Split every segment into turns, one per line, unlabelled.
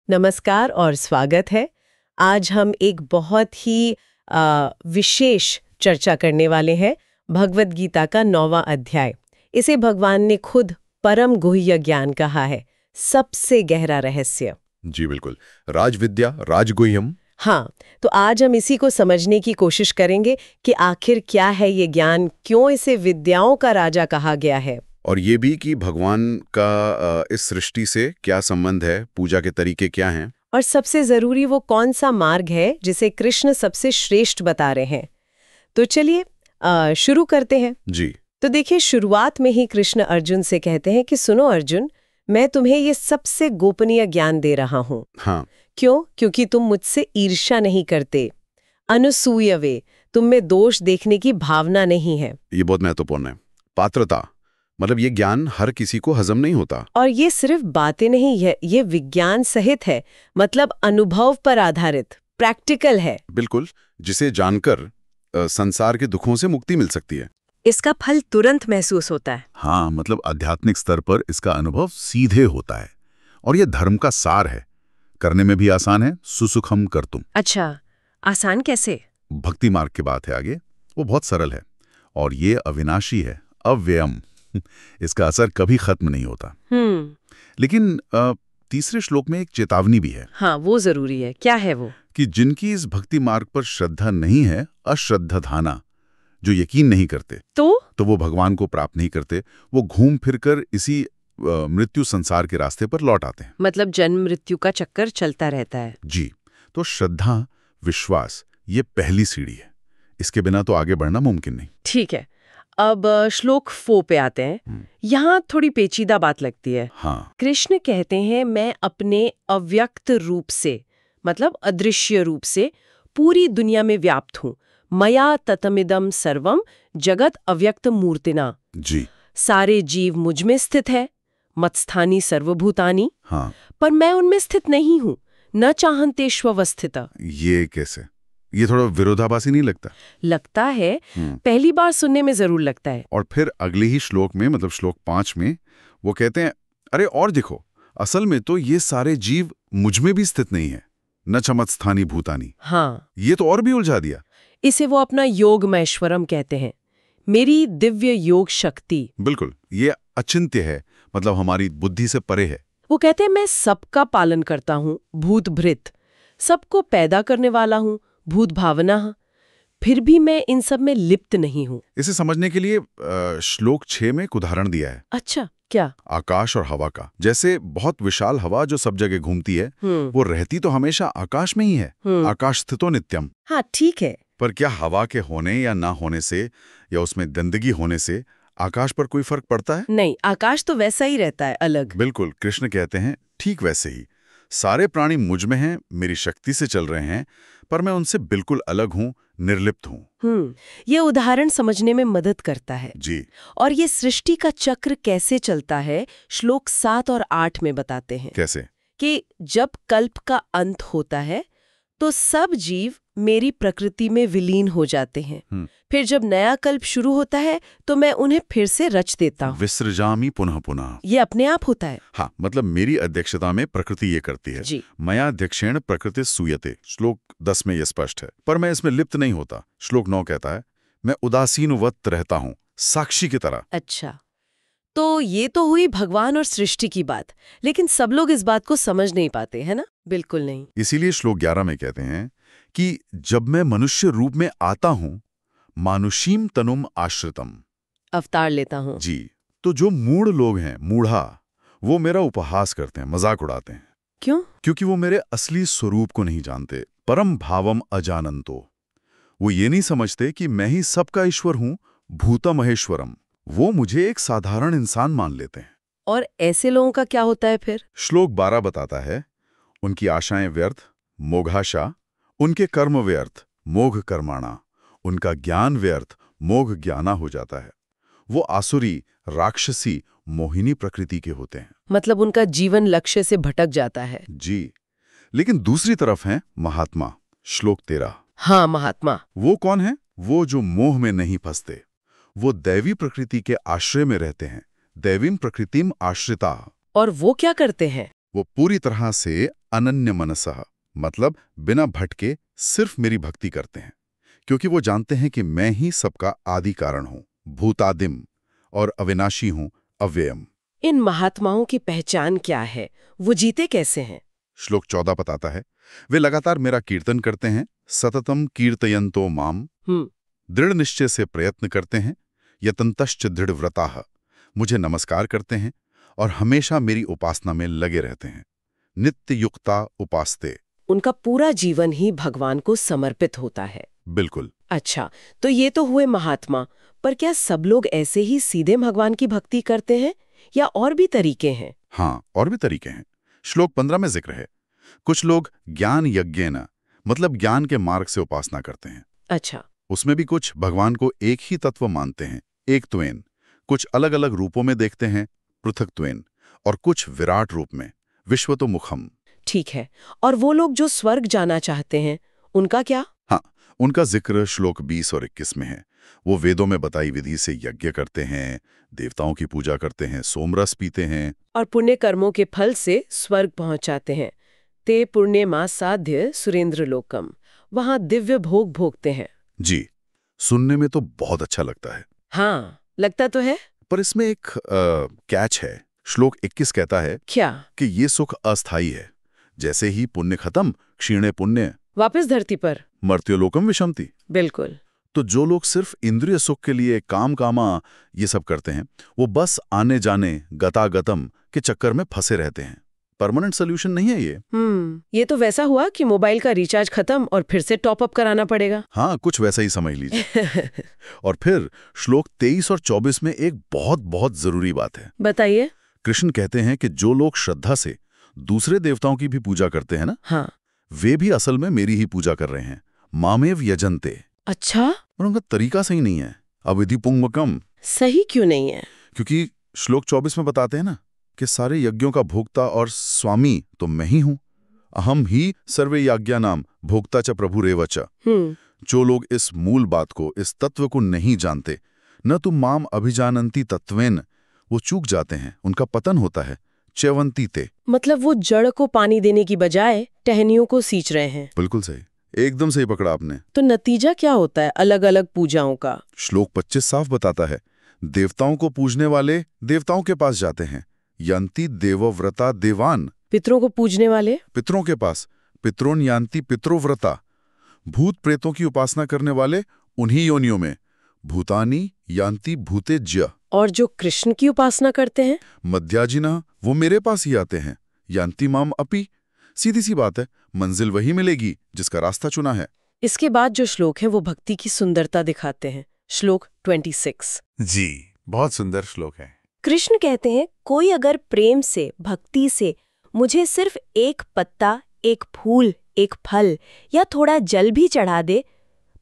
नमस्कार और स्वागत है। आज हम एक बहुत ही विशेष चर्चा करने वाले हैं भगवद गीता का 9वां अध्याय। इसे भगवान ने खुद परम गुह्य ज्ञान कहा है, सबसे गहरा रहस्य।
जी बिल्कुल, राजविद्या राजगुह्यम।
हाँ, तो आज हम इसी को समझने की कोशिश करेंगे कि आखिर क्या है ये ज्ञान, क्यों इसे विद्याओं का राजा कहा गया है।
और ये भी कि भगवान का इस सृष्टि से क्या संबंध है, पूजा के तरीके क्या हैं।
और सबसे जरूरी वो कौन सा मार्ग है जिसे कृष्ण सबसे श्रेष्ठ बता रहे हैं। तो चलिए शुरू करते हैं।
जी।
तो देखिए, शुरुआत में ही कृष्ण अर्जुन से कहते हैं कि सुनो अर्जुन, मैं तुम्हें ये सबसे गोपनीय ज्ञान दे रहा हूँ।
हाँ।
क्यों? क्योंकि तुम मुझसे ईर्ष्या नहीं करते, अनसूयवे, तुम में दोष देखने की भावना नहीं है।
ये बहुत महत्वपूर्ण है। पात्रता, मतलब ये ज्ञान हर किसी को हजम नहीं होता।
और ये सिर्फ बातें नहीं है, ये विज्ञान सहित है, मतलब अनुभव पर आधारित, प्रैक्टिकल है।
बिल्कुल, जिसे जानकर संसार के दुखों से मुक्ति मिल सकती है।
इसका फल तुरंत महसूस होता है।
हाँ, मतलब आध्यात्मिक स्तर पर इसका अनुभव सीधे होता है। और यह धर्म का सार है, करने में भी आसान है। सुसुखम कर्तुम।
अच्छा, आसान कैसे?
भक्ति मार्ग की बात है आगे, वो बहुत सरल है और ये अविनाशी है, अव्ययम। इसका असर कभी खत्म नहीं होता। लेकिन तीसरे श्लोक में एक चेतावनी भी है।
हाँ, वो जरूरी है। क्या है वो?
कि जिनकी इस भक्ति मार्ग पर श्रद्धा नहीं है, अश्रद्धाधाना, जो यकीन नहीं करते, तो वो भगवान को प्राप्त नहीं करते। वो घूम फिरकर इसी मृत्यु संसार के रास्ते पर लौट आते हैं।
मतलब जन्म मृत्यु का चक्कर चलता रहता है।
जी। तो श्रद्धा, विश्वास, ये पहली सीढ़ी है। इसके बिना तो आगे बढ़ना मुमकिन नहीं।
ठीक है, अब श्लोक 4 पे आते हैं। यहाँ थोड़ी पेचीदा बात लगती है।
हाँ।
कृष्ण कहते हैं, मैं अपने अव्यक्त रूप से, मतलब अदृश्य रूप से पूरी दुनिया में व्याप्त हूँ। मया ततमिदम सर्वम जगत अव्यक्त मूर्तिना।
जी।
सारे जीव मुझ में स्थित है, मत्स्थानी सर्वभूतानि।
हाँ।
पर मैं उनमें स्थित नहीं हूँ, न चाहन्तेष्वस्थिता।
ये कैसे? ये थोड़ा विरोधाभासी नहीं लगता?
लगता है, पहली बार सुनने में जरूर लगता है।
और फिर अगले ही श्लोक में, मतलब श्लोक 5 में, वो कहते हैं, अरे और देखो, असल में तो ये सारे जीव मुझ में भी स्थित नहीं है, न चमत्स्थानी भूतानी।
हाँ,
ये तो और भी उलझा दिया।
इसे वो अपना योग महेश्वरम कहते हैं, मेरी दिव्य योग शक्ति।
बिल्कुल, ये अचिंत्य है, मतलब हमारी बुद्धि से परे है।
वो कहते हैं, मैं सबका पालन करता हूँ, भूत भृत, सबको पैदा करने वाला हूँ, भूत भावना, फिर भी मैं इन सब में लिप्त नहीं हूँ।
इसे समझने के लिए श्लोक 6 में एक उदाहरण दिया है।
अच्छा, क्या?
आकाश और हवा का। जैसे बहुत विशाल हवा जो सब जगह घूमती है, वो रहती तो हमेशा आकाश में ही है। आकाश स्थितो नित्यम।
हाँ, ठीक है।
पर क्या हवा के होने या ना होने से, या उसमें गंदगी होने से आकाश पर कोई फर्क पड़ता है?
नहीं, आकाश तो वैसा ही रहता है, अलग।
बिल्कुल, कृष्ण कहते हैं ठीक वैसे ही सारे प्राणी मुझ में हैं, मेरी शक्ति से चल रहे हैं, पर मैं उनसे बिल्कुल अलग हूँ, निर्लिप्त हूँ।
ये उदाहरण समझने में मदद करता है।
जी।
और ये सृष्टि का चक्र कैसे चलता है, श्लोक 7 और 8 में बताते हैं।
कैसे?
कि जब कल्प का अंत होता है तो सब जीव मेरी प्रकृति में विलीन हो जाते हैं। फिर जब नया कल्प शुरू होता है तो मैं उन्हें फिर से रच देता हूँ।
विसृजामि पुनः पुनः।
ये अपने आप होता है।
हाँ, मतलब मेरी अध्यक्षता में प्रकृति ये करती है।
जी।
मया अध्यक्षेण प्रकृति सूयते, श्लोक 10 में ये स्पष्ट है। पर मैं इसमें लिप्त नहीं होता। श्लोक 9 कहता है, मैं उदासीनवत रहता हूँ, साक्षी की तरह।
अच्छा, तो ये तो हुई भगवान और सृष्टि की बात, लेकिन सब लोग इस बात को समझ नहीं पाते, है ना? बिल्कुल नहीं।
इसीलिए श्लोक 11 में कहते हैं कि जब मैं मनुष्य रूप में आता हूं, मानुषीम तनुम आश्रितम,
अवतार लेता हूँ।
जी। तो जो मूढ़ लोग हैं, मूढ़ा, वो मेरा उपहास करते हैं, मजाक उड़ाते हैं।
क्यों?
क्योंकि वो मेरे असली स्वरूप को नहीं जानते। परम भावम अजानंतो, वो ये नहीं समझते कि मैं ही सबका ईश्वर हूं, भूता महेश्वरम। वो मुझे एक साधारण इंसान मान लेते हैं।
और ऐसे लोगों का क्या होता है फिर?
श्लोक 12 बताता है, उनकी आशाएं व्यर्थ, मोघाशा, उनके कर्म व्यर्थ, मोघ कर्माणा, उनका ज्ञान व्यर्थ, मोघ ज्ञाना हो जाता है। वो आसुरी, राक्षसी, मोहिनी प्रकृति के होते हैं।
मतलब उनका जीवन लक्ष्य से भटक जाता है।
जी। लेकिन दूसरी तरफ हैं महात्मा, श्लोक 13।
हाँ, महात्मा।
वो कौन है? वो जो मोह में नहीं फंसते, वो दैवी प्रकृति के आश्रय में रहते हैं, दैवीम प्रकृतिम आश्रिता।
और वो क्या करते हैं?
वो पूरी तरह से अनन्य मनसः, मतलब बिना भटके सिर्फ मेरी भक्ति करते हैं, क्योंकि वो जानते हैं कि मैं ही सबका आदि कारण हूं, भूतादिम, और अविनाशी हूं, अव्ययम।
इन महात्माओं की पहचान क्या है? वो जीते कैसे हैं?
श्लोक 14 बताता है, वे लगातार मेरा कीर्तन करते हैं, सततम कीर्तयन्तो माम, दृढ़ निश्चय से प्रयत्न करते हैं, यतन्तश्च दृढ़ व्रताः, मुझे नमस्कार करते हैं और हमेशा मेरी उपासना में लगे रहते हैं। नित्य युक्ता उपासते।
उनका पूरा जीवन ही भगवान को समर्पित होता है।
बिल्कुल।
अच्छा, तो ये तो हुए महात्मा, पर क्या सब लोग ऐसे ही सीधे भगवान की भक्ति करते हैं या और भी तरीके हैं?
हाँ, और भी तरीके हैं। श्लोक 15 में जिक्र है, कुछ लोग ज्ञान यज्ञेन, मतलब ज्ञान के मार्ग से उपासना करते हैं।
अच्छा।
उसमें भी कुछ भगवान को एक ही तत्व मानते हैं, एक त्वेन, कुछ अलग अलग रूपों में देखते हैं, पृथक त्वेन, और कुछ विराट रूप में, विश्वतो मुखम।
ठीक है, और वो लोग जो स्वर्ग जाना चाहते हैं, उनका क्या?
हाँ, उनका जिक्र श्लोक 20 और 21 में है। वो वेदों में बताई विधि से यज्ञ करते हैं, देवताओं की पूजा करते हैं, सोमरस पीते हैं,
और पुण्य कर्मों के फल से स्वर्ग पहुंच जाते हैं। ते पुण्य मा साध्य सुरेंद्र लोकम, वहां दिव्य भोग भोगते हैं।
जी, सुनने में तो बहुत अच्छा लगता है।
हाँ, लगता तो है।
पर इसमें एक कैच है। श्लोक 21 कहता है
क्या?
कि ये सुख अस्थायी है, जैसे ही पुण्य खत्म, क्षीणे पुण्य,
वापस धरती पर।
मर्त्योलोकम विशंति।
बिल्कुल।
तो जो लोग सिर्फ इंद्रिय सुख के लिए काम कामा ये सब करते हैं, वो बस आने जाने गतागतम के चक्कर में फंसे रहते हैं। परमानेंट सोल्यूशन नहीं है ये।
ये तो वैसा हुआ कि मोबाइल का रिचार्ज खत्म और फिर से टॉप अप कराना पड़ेगा।
हाँ, कुछ वैसा ही समझ लीजिए। और फिर श्लोक 23 और 24 में एक बहुत बहुत जरूरी बात है।
बताइए।
कृष्ण कहते हैं कि जो लोग श्रद्धा से दूसरे देवताओं की भी पूजा करते हैं ना,
हाँ,
वे भी असल में मेरी ही पूजा कर रहे हैं। मामेव यजन्ते।
अच्छा,
पर उनका तरीका सही नहीं है। अविधि पुंगवकम।
सही क्यों नहीं है?
क्योंकि श्लोक 24 में बताते हैं ना कि सारे यज्ञों का भोक्ता और स्वामी तो मैं ही हूं। अहम ही सर्वे याज्ञा नाम भोक्ता च प्रभु रेवच। जो लोग इस मूल बात को, इस तत्व को नहीं जानते, न तो माम अभिजानंती तत्वेन, वो चूक जाते हैं, उनका पतन होता है। च्यवंती ते,
मतलब वो जड़ को पानी देने की बजाय टहनियों को सींच रहे हैं।
बिल्कुल सही, एकदम सही पकड़ा आपने।
तो नतीजा क्या होता है अलग अलग पूजाओं का?
श्लोक 25 साफ बताता है, देवताओं को पूजने वाले देवताओं के पास जाते हैं। यंती देवव्रता देवान।
पितरों को पूजने वाले
पितरों के पास, पितरोन यान्ति पितरोव्रता। भूत प्रेतों की उपासना करने वाले उन्हीं योनियों में, भूतानी यान्ति भूतेज्य।
और जो कृष्ण की उपासना करते हैं,
मध्याजिना, वो मेरे पास ही आते हैं। यान्ति माम अपि। सीधी सी बात है, मंजिल वही मिलेगी जिसका रास्ता चुना है।
इसके बाद जो श्लोक है वो भक्ति की सुंदरता दिखाते हैं। श्लोक 26।
जी, बहुत सुंदर श्लोक है।
कृष्ण कहते हैं, कोई अगर प्रेम से, भक्ति से मुझे सिर्फ एक पत्ता, एक फूल, एक फल या थोड़ा जल भी चढ़ा दे,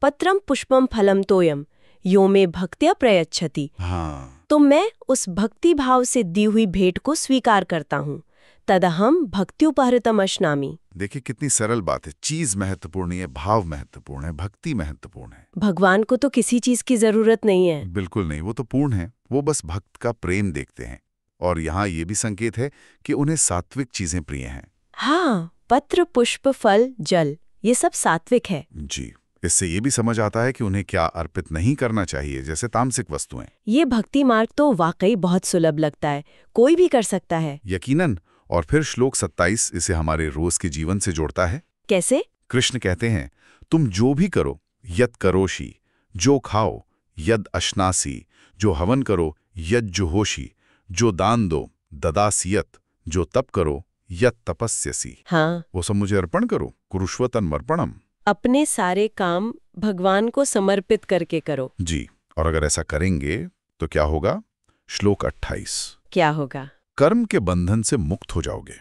पत्रम पुष्पम फलम तोयम यो में भक्त्या प्रयच्छति,
हाँ,
तो मैं उस भक्ति भाव से दी हुई भेंट को स्वीकार करता हूँ। तदहम भक्त्युपहृतम अश्नामि।
देखिए कितनी सरल बात है। चीज महत्वपूर्ण है, भाव महत्वपूर्ण है, भक्ति महत्वपूर्ण है।
भगवान को तो किसी चीज की जरूरत नहीं है।
बिल्कुल नहीं, वो तो पूर्ण है। वो बस भक्त का प्रेम देखते हैं। और यहाँ ये भी संकेत है कि उन्हें सात्विक चीजें प्रिय हैं।
हाँ, पत्र, पुष्प, फल, जल, ये सब सात्विक है।
जी, इससे ये भी समझ आता है कि उन्हें क्या अर्पित नहीं करना चाहिए, जैसे तामसिक वस्तुएं।
ये भक्ति मार्ग तो वाकई बहुत सुलभ लगता है, कोई भी कर सकता है।
यकीनन। और फिर श्लोक 27 इसे हमारे रोज के जीवन से जोड़ता है।
कैसे?
कृष्ण कहते हैं, तुम जो भी करो, यद करोषि, जो खाओ, यद अश्नासी, जो हवन करो, यद जुहोषि, जो दान दो, ददासियत, जो तप करो, यद तपस्यसि।
हाँ,
वो सब मुझे अर्पण करो, कुरुष्व तन्मर्पणम।
अपने सारे काम भगवान को समर्पित करके करो।
जी, और अगर ऐसा करेंगे तो क्या होगा? श्लोक 28।
क्या होगा?
कर्म के बंधन से मुक्त हो जाओगे,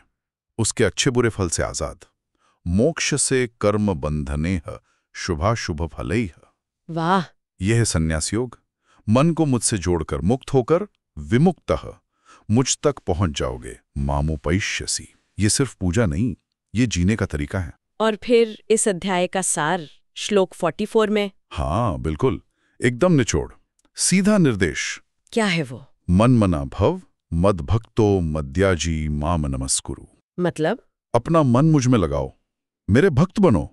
उसके अच्छे बुरे फल से आजाद। मोक्ष से कर्म बंधनेह शुभाशुभ फलैः।
वाह,
यह है संन्यास योग। मन को मुझसे जोड़कर मुक्त होकर विमुक्तः मुझ तक पहुंच जाओगे। मामुपैष्यसि। ये सिर्फ पूजा नहीं, ये जीने का तरीका है।
और फिर इस अध्याय का सार श्लोक 44 में।
हाँ बिल्कुल, एकदम निचोड़, सीधा निर्देश।
क्या है वो?
मन मना भव, मद भक्तो मद्याजी माम नमस्कुरु।
मतलब?
अपना मन मुझ में लगाओ, मेरे भक्त बनो,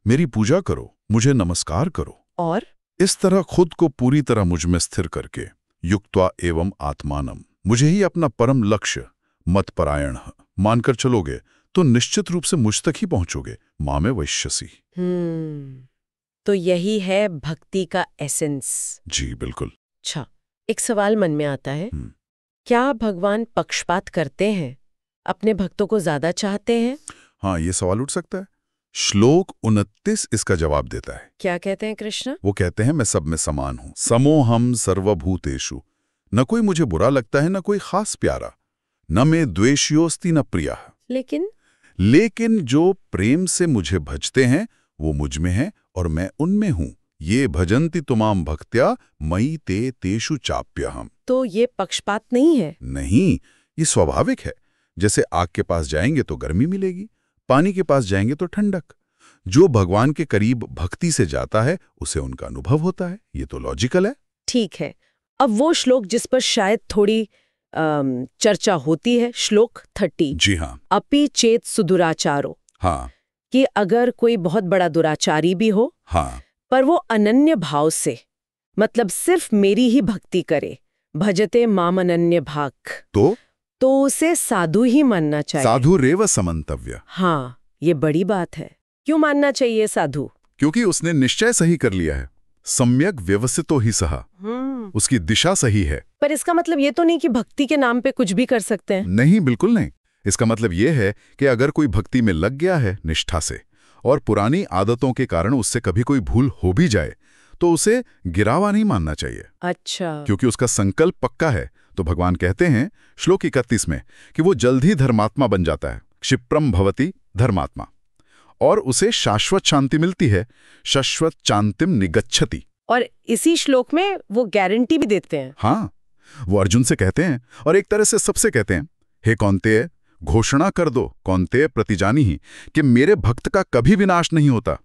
मेरी पूजा करो, मुझे नमस्कार करो।
और
इस तरह खुद को पूरी तरह मुझ में स्थिर करके, युक्त्वा एवं आत्मानम, मुझे ही अपना परम लक्ष्य मतपरायण मानकर चलोगे तो निश्चित रूप से मुझ तक ही पहुंचोगे, मां में वैश्यसी।
तो यही है भक्ति का एसेंस।
जी बिल्कुल।
अच्छा, एक सवाल मन में आता है, क्या भगवान पक्षपात करते हैं? अपने भक्तों को ज्यादा चाहते हैं?
हाँ, ये सवाल उठ सकता है। श्लोक 29 इसका जवाब देता है।
क्या कहते हैं कृष्ण?
वो कहते हैं, मैं सब में समान हूं, समोहम सर्वभूतेषु, न कोई मुझे बुरा लगता है, न कोई खास प्यारा, न मैं द्वेष्योस्ति न प्रिया। लेकिन जो प्रेम से मुझे भजते हैं वो मुझ में है और मैं उनमें हूं। ये भजन्ति तुमाम भक्त्या मयि ते तेषु चाप्यहम्।
तो ये पक्षपात नहीं है?
नहीं, ये स्वाभाविक है। जैसे आग के पास जाएंगे तो गर्मी मिलेगी, पानी के पास जाएंगे तो ठंडक। जो भगवान के करीब भक्ति से जाता है उसे उनका अनुभव होता है। ये तो लॉजिकल है।
ठीक है। अब वो श्लोक जिस पर शायद थोड़ी चर्चा होती है, श्लोक 30।
जी हाँ।
अपि चेत सुदुराचारो।
हाँ।
कि अगर कोई बहुत बड़ा दुराचारी भी हो,
हाँ,
पर वो अनन्य भाव से, मतलब सिर्फ मेरी ही भक्ति करे, भजते माम अनन्य भाग, तो उसे साधु ही मानना चाहिए।
साधु रेव समन्तव्य।
हाँ, ये बड़ी बात है। क्यों मानना चाहिए साधु?
क्योंकि उसने निश्चय सही कर लिया है। सम्यक व्यवस्थितो ही सहा, उसकी दिशा सही है।
पर इसका मतलब ये तो नहीं कि भक्ति के नाम पे कुछ भी कर सकते हैं।
नहीं, बिल्कुल नहीं। इसका मतलब ये है कि अगर कोई भक्ति में लग गया है निष्ठा से, और पुरानी आदतों के कारण उससे कभी कोई भूल हो भी जाए, तो उसे गिरावा नहीं मानना चाहिए।
अच्छा।
क्योंकि उसका संकल्प पक्का है। तो भगवान कहते हैं श्लोक 31 में कि वो जल्द ही धर्मात्मा बन जाता है, क्षिप्रम भवति धर्मात्मा, और उसे शाश्वत शांति मिलती है, शाश्वत शांतिम निगच्छति। और
इसी श्लोक में वो गारंटी भी देते हैं।
हाँ, वो अर्जुन से कहते हैं और एक तरह से सबसे कहते हैं, हे कौन्तेय, घोषणा कर दो, कौन्तेय प्रतिजानी ही, कि मेरे भक्त का कभी विनाश नहीं होता,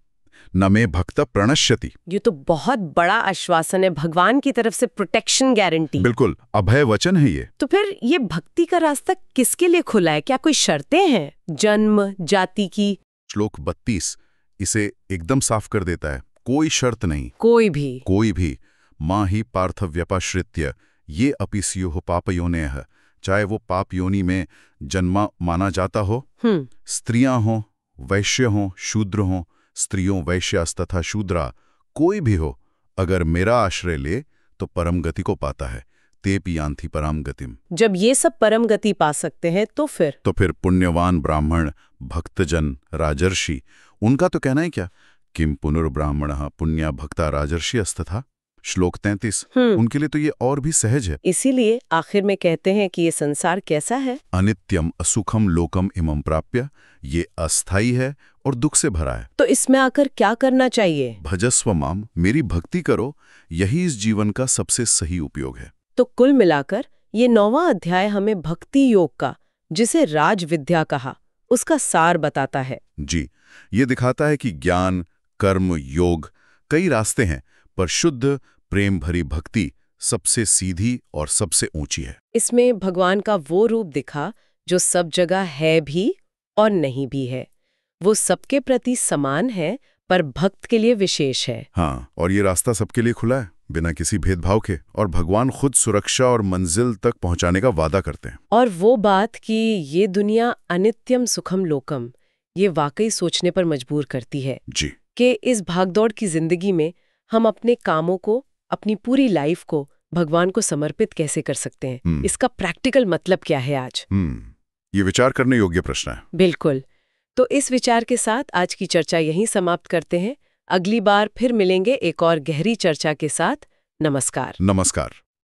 न मे भक्त प्रणश्यति।
ये तो बहुत बड़ा आश्वासन है, भगवान की तरफ से प्रोटेक्शन गारंटी।
बिल्कुल, अभय वचन है ये।
तो फिर ये भक्ति का रास्ता किसके लिए खुला है? क्या कोई शर्तें हैं जन्म जाति की?
श्लोक 32 इसे एकदम साफ कर देता है। कोई शर्त नहीं,
कोई भी।
मां ही पार्थ व्यपाश्रित्य ये अपि स्युः पापयोनेह, चाहे वो पाप योनि में जन्मा माना जाता हो, स्त्रियां हों, वैश्य हों, शूद्र हों, स्त्रियों वैश्यास्तथा शूद्रा, कोई भी हो, अगर मेरा आश्रय ले तो परम गति को पाता है। तेपि यान्ति परम गतिम। जब ये सब परम गति पा सकते हैं तो फिर पुण्यवान ब्राह्मण, भक्तजन, राजर्षि, उनका तो कहना ही क्या, किम पुनर्ब्राह्मणः पुण्या भक्ता राजर्षि अस्तथा। श्लोक 33, उनके लिए तो ये और भी सहज है।
इसीलिए आखिर में कहते हैं कि ये संसार कैसा है?
अनित्यम असुखम लोकम इमं प्राप्य, ये अस्थाई है और दुख से भरा है।
तो इसमें आकर क्या करना चाहिए?
भजस्व माम, मेरी भक्ति करो, यही इस जीवन का सबसे सही उपयोग है।
तो कुल मिलाकर ये 9वां अध्याय हमें भक्ति योग का, जिसे राज विद्या कहा, उसका सार बताता है।
जी, ये दिखाता है कि ज्ञान, कर्म, योग कई रास्ते हैं, पर शुद्ध प्रेम भरी भक्ति सबसे सीधी और सबसे ऊंची है।
इसमें भगवान का वो रूप दिखा जो सब जगह है भी और नहीं भी है। वो सबके प्रति समान है पर भक्त के लिए विशेष है।
हाँ, और ये रास्ता सबके लिए खुला है, बिना किसी भेदभाव के, और भगवान खुद सुरक्षा और मंजिल तक पहुंचाने का वादा करते हैं।
और वो बात कि ये दुनिया अनित्यम सुखम लोकम, ये वाकई सोचने पर मजबूर करती है।
जी,
कि इस भागदौड़ की जिंदगी में हम अपने कामों को, अपनी पूरी लाइफ को भगवान को समर्पित कैसे कर सकते हैं? इसका प्रैक्टिकल मतलब क्या है आज?
ये विचार करने योग्य प्रश्न है।
बिल्कुल। तो इस विचार के साथ आज की चर्चा यहीं समाप्त करते हैं। अगली बार फिर मिलेंगे एक और गहरी चर्चा के साथ। नमस्कार।
नमस्कार।